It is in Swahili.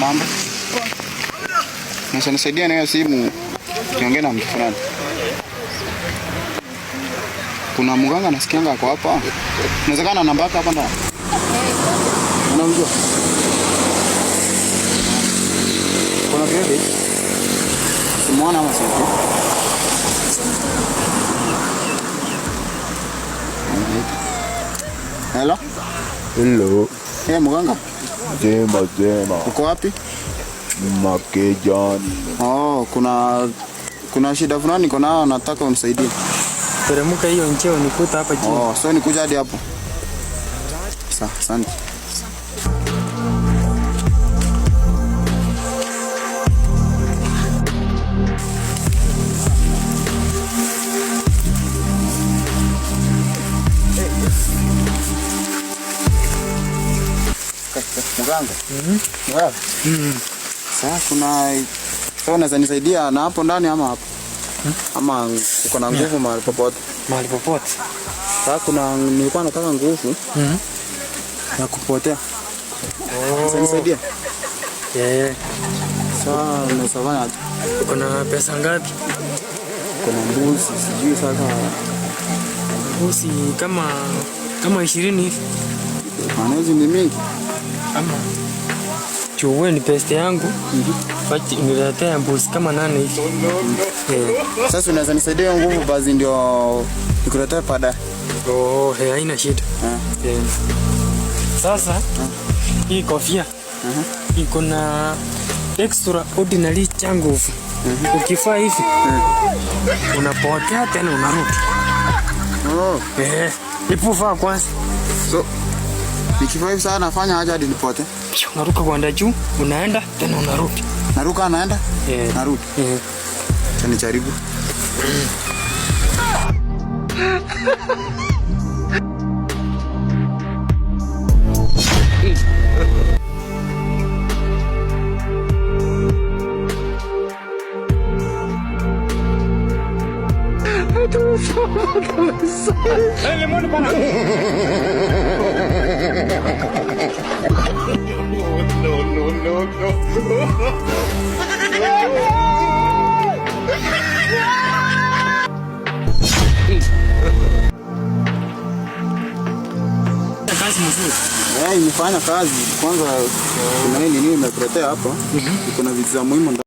Mambo. Nisaidia na hiyo simu. Niongee na mtu fulani. Kuna mganga nasikianga ako hapa. Inawezekana namba yako hapa ndani. Unamjua? Kuna credit? Simuona ama sio? Hello? Hello. Mganga? Jema. Uko wapi? Makejani. Oh, kuna shida fulani niko nayo nataka unisaidie. Teremka hiyo njeo nikuta hapa chini. Oh, so nikuja hadi hapo. Sawa, asante. Mganga. Sasa unaweza nisaidia na hapo ndani ama hapo? Ama uko na nguvu mahali popote? Mahali popote. Sasa nilikuwa nataka nguvu ya kupotea. Unaweza nisaidia? Sasa unasafanya aje? Uko na pesa ngapi? Kuna mbuzi, sijui sasa. Mbuzi kama 20 hivi. Manezi ni mingi. Ama chuwe ni pesa yangu. Fati niletea mbuzi kama 8 hivi. Sasa unaweza nisaidia nguvu basi ndio nikuletee pada. Haina shida. Sasa hii kofia iko na extraordinary cha nguvu. Ukifaa hivi unapotea tena unarudi. Ipufaa kwanza. So nikifaa hivi sana nafanya aje hadi nipote? Unaruka kwenda juu, unaenda tena unarudi. Naruka naenda? Narudi. Acha nijaribu. Lemon para. No. Kazi mzuri. Nimefanya kazi. Kwanza kuna nini nimekuletea hapa? Kuna vitu za muhimu.